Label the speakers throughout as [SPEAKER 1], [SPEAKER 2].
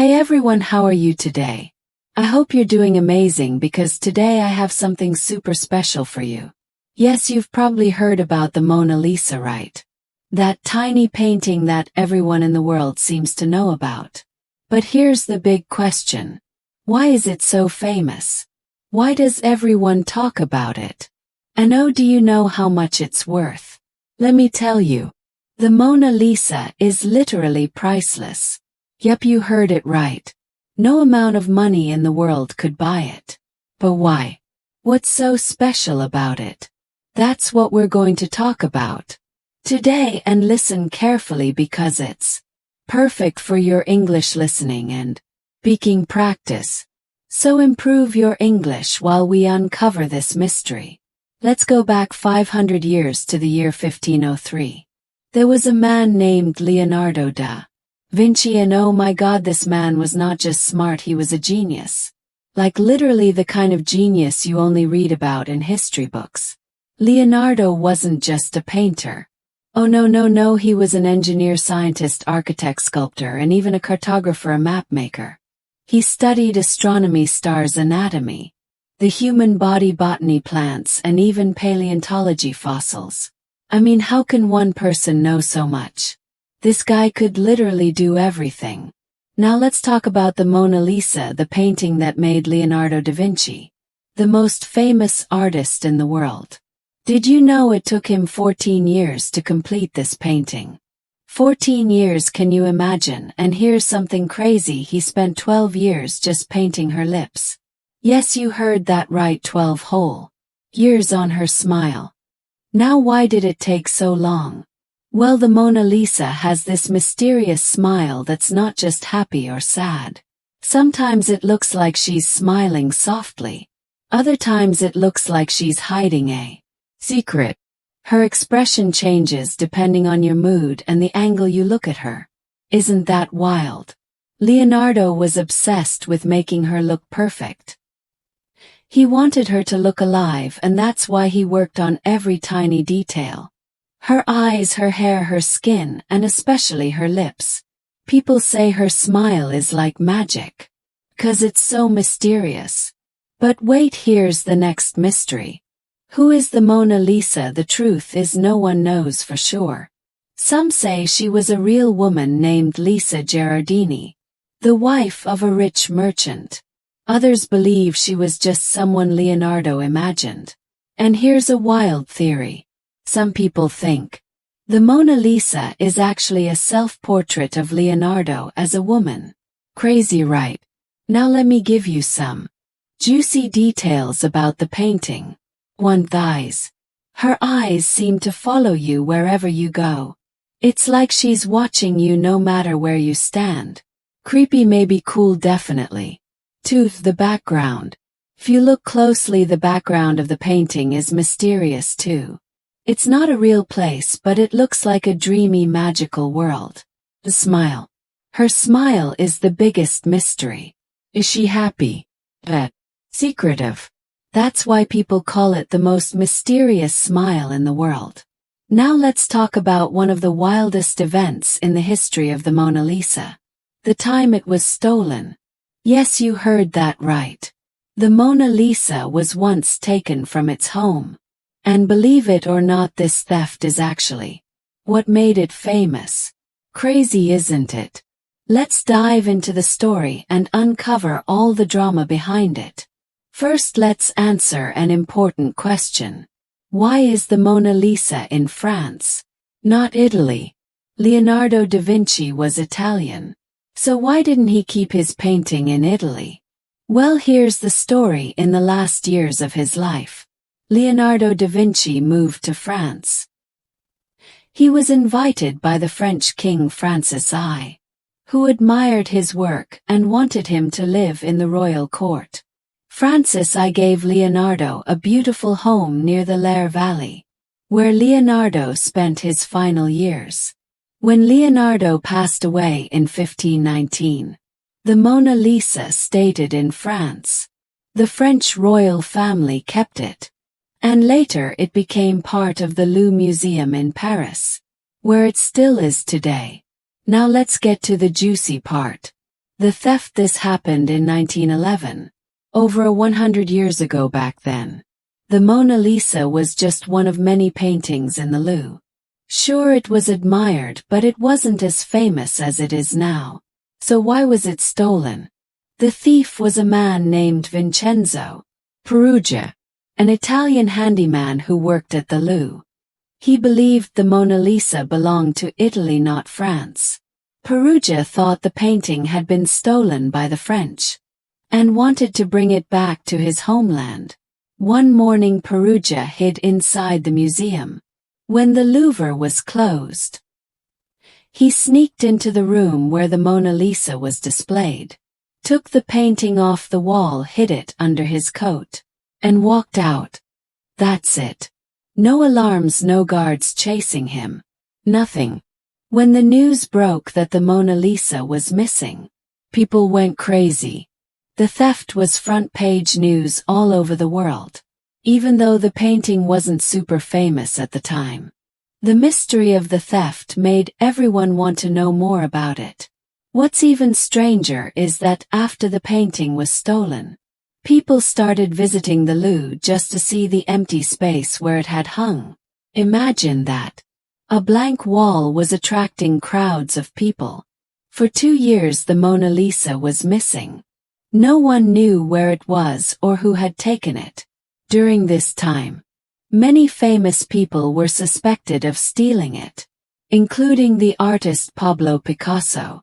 [SPEAKER 1] Hey everyone, how are you today? I hope you're doing amazing because today I have something super special for you. Yes, you've probably heard about the Mona Lisa, right? That tiny painting that everyone in the world seems to know about. But here's the big question. Why is it so famous? Why does everyone talk about it? And oh, do you know how much it's worth? Let me tell you. The Mona Lisa is literally priceless. Yep, you heard it right. No amount of money in the world could buy it. But why? What's so special about it? That's what we're going to talk about today, and listen carefully because it's perfect for your English listening and speaking practice. So improve your English while we uncover this mystery. Let's go back 500 years to the year 1503. There was a man named Leonardo da Vinci, and oh my God, this man was not just smart, he was a genius. Like literally the kind of genius you only read about in history books. Leonardo wasn't just a painter. Oh no, he was an engineer, scientist, architect, sculptor, and even a cartographer, a map maker. He studied astronomy, stars, anatomy, the human body, botany, plants, and even paleontology, fossils. I mean, how can one person know so much? This guy could literally do everything. Now let's talk about the Mona Lisa, the painting that made Leonardo da Vinci the most famous artist in the world. Did you know it took him 14 years to complete this painting? 14 years, can you imagine? And here's something crazy, he spent 12 years just painting her lips. Yes, you heard that right, 12 whole years on her smile. Now why did it take so long? Well, the Mona Lisa has this mysterious smile that's not just happy or sad. Sometimes it looks like she's smiling softly. Other times it looks like she's hiding a secret. Her expression changes depending on your mood and the angle you look at her. Isn't that wild? Leonardo was obsessed with making her look perfect. He wanted her to look alive, and that's why he worked on every tiny detail. Her eyes, her hair, her skin, and especially her lips. People say her smile is like magic, 'cause it's so mysterious. But wait, here's the next mystery. Who is the Mona Lisa? The truth is no one knows for sure. Some say she was a real woman named Lisa Gherardini, the wife of a rich merchant. Others believe she was just someone Leonardo imagined. And here's a wild theory. Some people think the Mona Lisa is actually a self-portrait of Leonardo as a woman. Crazy, right? Now let me give you some juicy details about the painting. 1. Thighs. Her eyes seem to follow you wherever you go. It's like she's watching you no matter where you stand. Creepy, maybe cool, definitely. 2. The background. If you look closely, the background of the painting is mysterious too. It's not a real place, but it looks like a dreamy, magical world. The smile. Her smile is the biggest mystery. Is she happy? Secretive. That's why people call it the most mysterious smile in the world. Now let's talk about one of the wildest events in the history of the Mona Lisa. The time it was stolen. Yes, you heard that right. The Mona Lisa was once taken from its home. And believe it or not, this theft is actually what made it famous. Crazy, isn't it? Let's dive into the story and uncover all the drama behind it. First, let's answer an important question. Why is the Mona Lisa in France, not Italy? Leonardo da Vinci was Italian. So why didn't he keep his painting in Italy? Well, here's the story. In the last years of his life, Leonardo da Vinci moved to France. He was invited by the French King Francis I, who admired his work and wanted him to live in the royal court. Francis I gave Leonardo a beautiful home near the Lavel Valley, where Leonardo spent his final years. When Leonardo passed away in 1519, the Mona Lisa stayed in France. The French royal family kept it. And later it became part of the Louvre Museum in Paris, where it still is today. Now let's get to the juicy part. The theft. This happened in 1911. Over 100 years ago back then. The Mona Lisa was just one of many paintings in the Louvre. Sure, it was admired, but it wasn't as famous as it is now. So why was it stolen? The thief was a man named Vincenzo Peruggia, an Italian handyman who worked at the Louvre. He believed the Mona Lisa belonged to Italy, not France. Peruggia thought the painting had been stolen by the French and wanted to bring it back to his homeland. One morning Peruggia hid inside the museum. When the Louvre was closed, he sneaked into the room where the Mona Lisa was displayed, took the painting off the wall, hid it under his coat, and walked out. That's it. No alarms, no guards chasing him. Nothing. When the news broke that the Mona Lisa was missing, people went crazy. The theft was front-page news all over the world, even though the painting wasn't super famous at the time. The mystery of the theft made everyone want to know more about it. What's even stranger is that after the painting was stolen, people started visiting the Louvre just to see the empty space where it had hung. Imagine that. A blank wall was attracting crowds of people. For 2 years the Mona Lisa was missing. No one knew where it was or who had taken it. During this time, many famous people were suspected of stealing it, including the artist Pablo Picasso.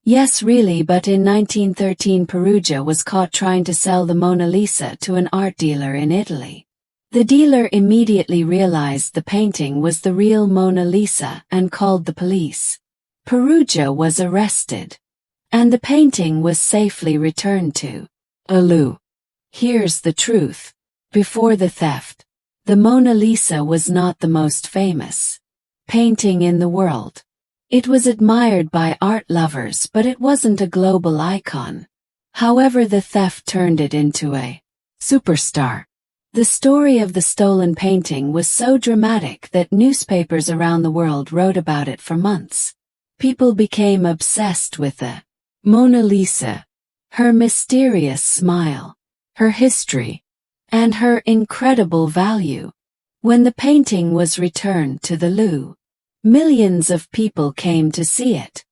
[SPEAKER 1] Yes, really, but in 1913 Peruggia was caught trying to sell the Mona Lisa to an art dealer in Italy. The dealer immediately realized the painting was the real Mona Lisa and called the police. Peruggia was arrested, and the painting was safely returned to the Louvre. Here's the truth. Before the theft, the Mona Lisa was not the most famous painting in the world. It was admired by art lovers, but it wasn't a global icon. However, the theft turned it into a superstar. The story of the stolen painting was so dramatic that newspapers around the world wrote about it for months. People became obsessed with the Mona Lisa, her mysterious smile, her history, and her incredible value. When the painting was returned to the Louvre, millions of people came to see it,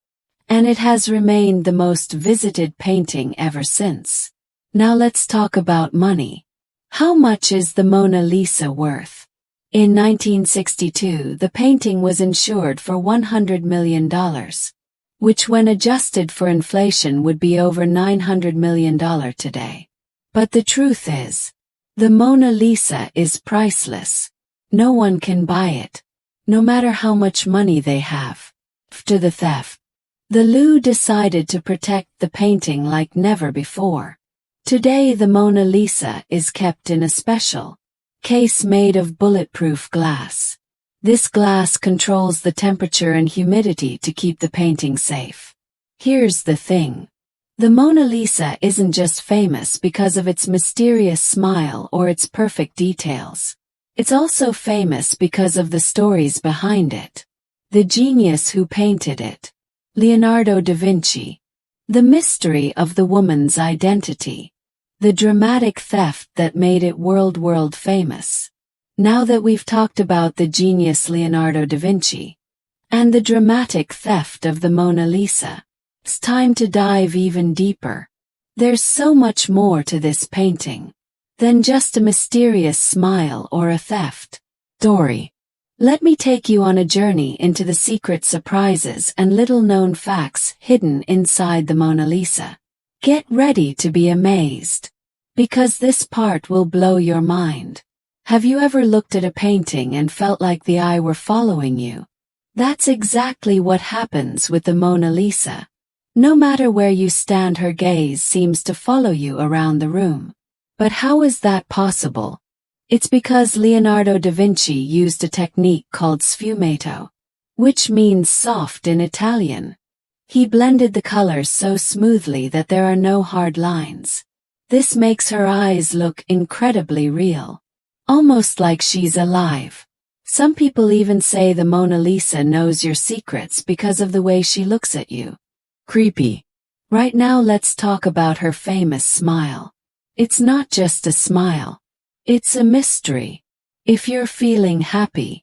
[SPEAKER 1] and it has remained the most visited painting ever since. Now let's talk about money. How much is the Mona Lisa worth? In 1962, the painting was insured for $100 million, which when adjusted for inflation would be over $900 million today. But the truth is, the Mona Lisa is priceless. No one can buy it, no matter how much money they have. After the theft, the Louvre decided to protect the painting like never before. Today the Mona Lisa is kept in a special case made of bulletproof glass. This glass controls the temperature and humidity to keep the painting safe. Here's the thing. The Mona Lisa isn't just famous because of its mysterious smile or its perfect details. It's also famous because of the stories behind it. The genius who painted it, Leonardo da Vinci. The mystery of the woman's identity. The dramatic theft that made it world famous. Now that we've talked about the genius Leonardo da Vinci and the dramatic theft of the Mona Lisa, it's time to dive even deeper. There's so much more to this painting than just a mysterious smile or a theft story. Let me take you on a journey into the secret surprises and little-known facts hidden inside the Mona Lisa. Get ready to be amazed, because this part will blow your mind. Have you ever looked at a painting and felt like the eye were following you? That's exactly what happens with the Mona Lisa. No matter where you stand, her gaze seems to follow you around the room. But how is that possible? It's because Leonardo da Vinci used a technique called sfumato, which means soft in Italian. He blended the colors so smoothly that there are no hard lines. This makes her eyes look incredibly real, almost like she's alive. Some people even say the Mona Lisa knows your secrets because of the way she looks at you. Creepy, Right now let's talk about her famous smile. It's not just a smile. It's a mystery. If you're feeling happy,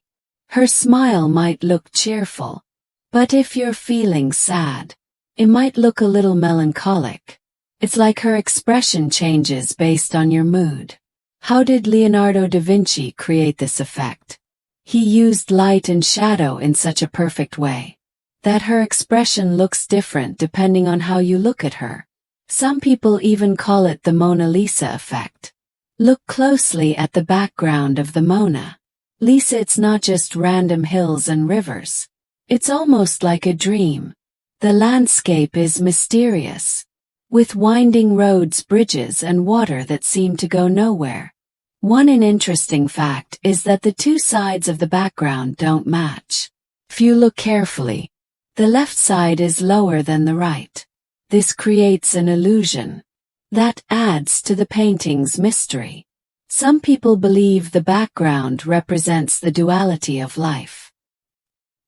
[SPEAKER 1] her smile might look cheerful. But if you're feeling sad, it might look a little melancholic. It's like her expression changes based on your mood. How did Leonardo da Vinci create this effect? He used light and shadow in such a perfect way that her expression looks different depending on how you look at her. Some people even call it the Mona Lisa effect. Look closely at the background of the Mona Lisa. It's not just random hills and rivers. It's almost like a dream. The landscape is mysterious, with winding roads, bridges, and water that seem to go nowhere. One interesting fact is that the two sides of the background don't match. If you look carefully, the left side is lower than the right. This creates an illusion that adds to the painting's mystery. Some people believe the background represents the duality of life.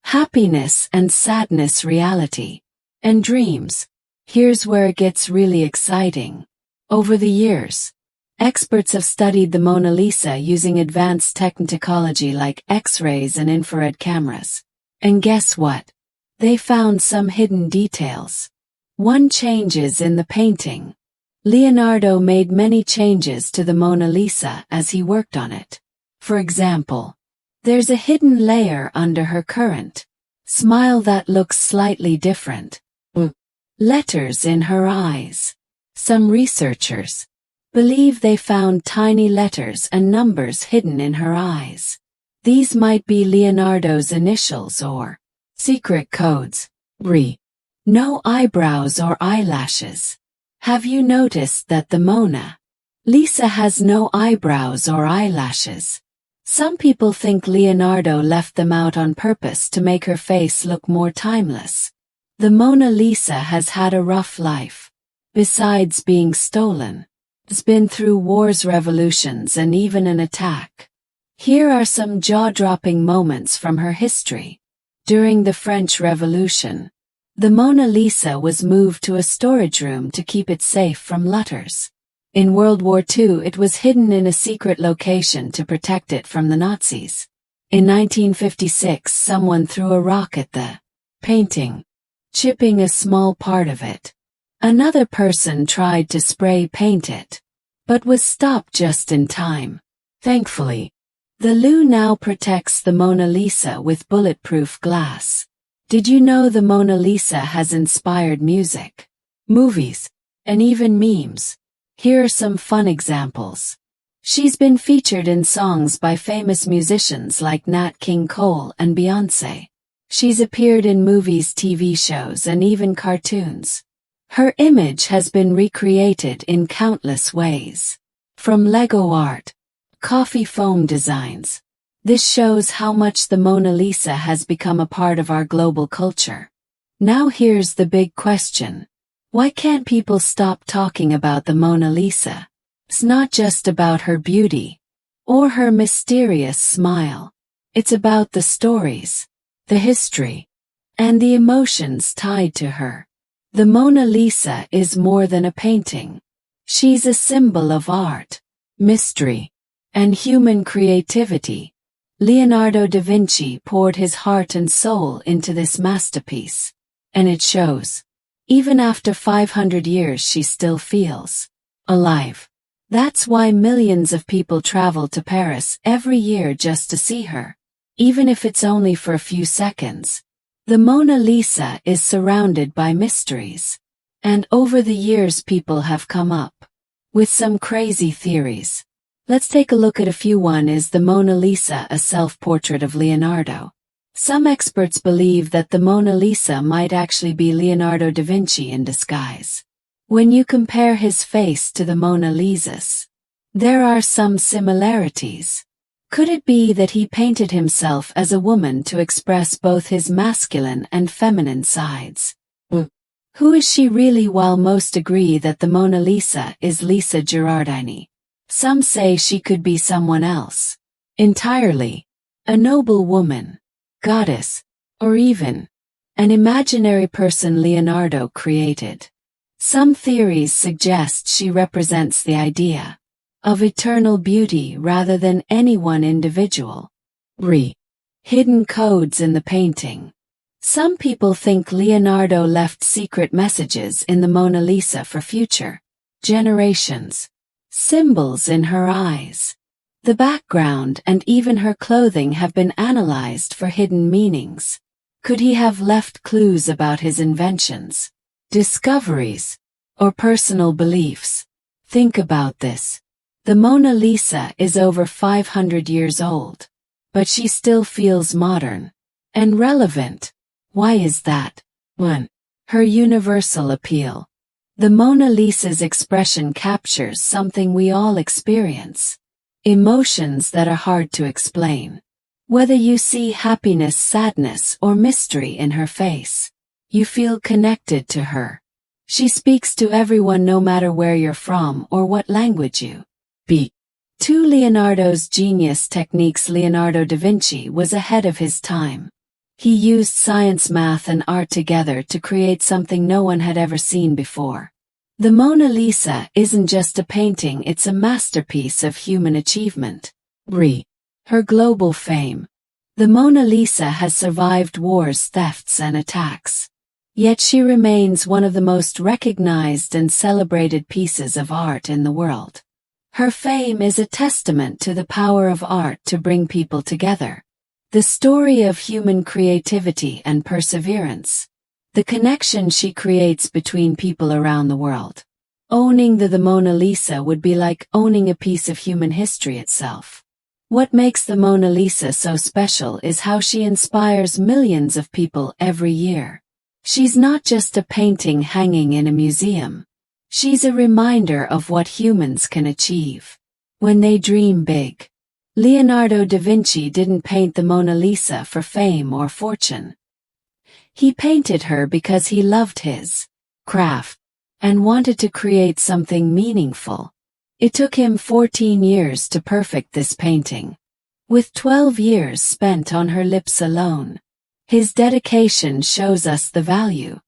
[SPEAKER 1] Happiness and sadness, reality and dreams. Here's where it gets really exciting. Over the years, experts have studied the Mona Lisa using advanced technology like X-rays and infrared cameras. And guess what? They found some hidden details. One changes in the painting. Leonardo made many changes to the Mona Lisa as he worked on it. For example, there's a hidden layer under her current smile that looks slightly different. Letters in her eyes. Some researchers believe they found tiny letters and numbers hidden in her eyes. These might be Leonardo's initials or secret codes. No eyebrows or eyelashes. Have you noticed that the Mona Lisa has no eyebrows or eyelashes? Some people think Leonardo left them out on purpose to make her face look more timeless. The Mona Lisa has had a rough life. Besides being stolen, it's been through wars, revolutions, and even an attack. Here are some jaw-dropping moments from her history. During the French Revolution, the Mona Lisa was moved to a storage room to keep it safe from looters. In World War II, it was hidden in a secret location to protect it from the Nazis. In 1956, someone threw a rock at the painting, chipping a small part of it. Another person tried to spray paint it, but was stopped just in time. Thankfully, the Louvre now protects the Mona Lisa with bulletproof glass. Did you know the Mona Lisa has inspired music, movies, and even memes? Here are some fun examples. She's been featured in songs by famous musicians like Nat King Cole and Beyoncé. She's appeared in movies, TV shows, and even cartoons. Her image has been recreated in countless ways. From Lego art, coffee foam designs. This shows how much the Mona Lisa has become a part of our global culture. Now here's the big question. Why can't people stop talking about the Mona Lisa? It's not just about her beauty or her mysterious smile. It's about the stories, the history, and the emotions tied to her. The Mona Lisa is more than a painting. She's a symbol of art, mystery, and human creativity. Leonardo da Vinci poured his heart and soul into this masterpiece, and it shows. Even after 500 years, she still feels alive. That's why millions of people travel to Paris every year just to see her, even if it's only for a few seconds. The Mona Lisa is surrounded by mysteries, and over the years people have come up with some crazy theories. Let's take a look at a few. One is the Mona Lisa, a self-portrait of Leonardo. Some experts believe that the Mona Lisa might actually be Leonardo da Vinci in disguise. When you compare his face to the Mona Lisa's, there are some similarities. Could it be that he painted himself as a woman to express both his masculine and feminine sides? Who is she really? While most agree that the Mona Lisa is Lisa Girardini, some say she could be someone else entirely. A noble woman, goddess, or even an imaginary person Leonardo created. Some theories suggest she represents the idea of eternal beauty rather than any one individual. Hidden codes in the painting. Some people think Leonardo left secret messages in the Mona Lisa for future generations. Symbols in her eyes. The background and even her clothing have been analyzed for hidden meanings. Could he have left clues about his inventions, discoveries, or personal beliefs? Think about this. The Mona Lisa is over 500 years old, but she still feels modern and relevant. Why is that? 1. Her universal appeal. The Mona Lisa's expression captures something we all experience. Emotions that are hard to explain. Whether you see happiness, sadness, or mystery in her face, you feel connected to her. She speaks to everyone no matter where you're from or what language you speak. 2. Leonardo's genius techniques. Leonardo da Vinci was ahead of his time. He used science, math, and art together to create something no one had ever seen before. The Mona Lisa isn't just a painting, it's a masterpiece of human achievement. 3. Her global fame. The Mona Lisa has survived wars, thefts, and attacks. Yet she remains one of the most recognized and celebrated pieces of art in the world. Her fame is a testament to the power of art to bring people together. The story of human creativity and perseverance. The connection she creates between people around the world. Owning the Mona Lisa would be like owning a piece of human history itself. What makes the Mona Lisa so special is how she inspires millions of people every year. She's not just a painting hanging in a museum. She's a reminder of what humans can achieve when they dream big. Leonardo da Vinci didn't paint the Mona Lisa for fame or fortune. He painted her because he loved his craft and wanted to create something meaningful. It took him 14 years to perfect this painting, with 12 years spent on her lips alone. His dedication shows us the value,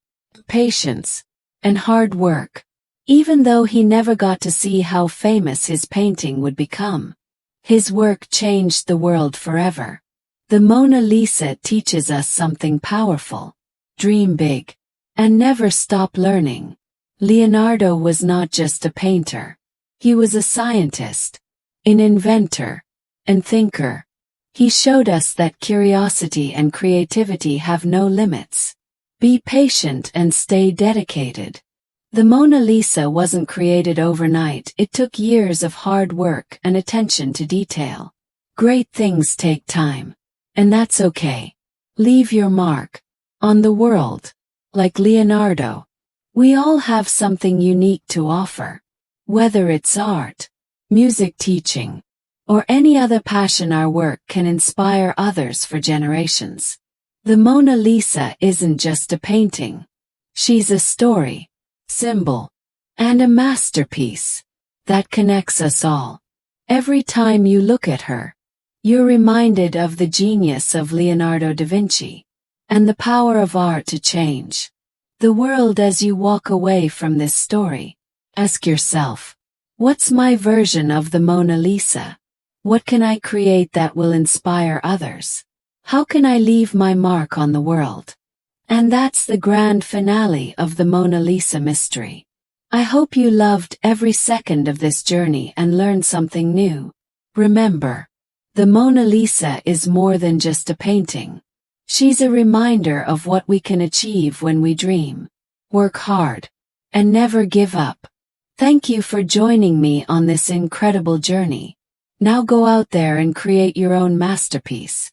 [SPEAKER 1] patience, and hard work. Even though he never got to see how famous his painting would become, his work changed the world forever. The Mona Lisa teaches us something powerful. Dream big, and never stop learning. Leonardo was not just a painter. He was a scientist, an inventor, and thinker. He showed us that curiosity and creativity have no limits. Be patient and stay dedicated. The Mona Lisa wasn't created overnight. It took years of hard work and attention to detail. Great things take time, and that's okay. Leave your mark on the world. Like Leonardo, we all have something unique to offer. Whether it's art, music, teaching, or any other passion, our work can inspire others for generations. The Mona Lisa isn't just a painting. She's a story, symbol, and a masterpiece that connects us all. Every time you look at her, you're reminded of the genius of Leonardo da Vinci and the power of art to change the world. As you walk away from this story, ask yourself, what's my version of the Mona Lisa? What can I create that will inspire others? How can I leave my mark on the world? And that's the grand finale of the Mona Lisa mystery. I hope you loved every second of this journey and learned something new. Remember, the Mona Lisa is more than just a painting. She's a reminder of what we can achieve when we dream, work hard, and never give up. Thank you for joining me on this incredible journey. Now go out there and create your own masterpiece.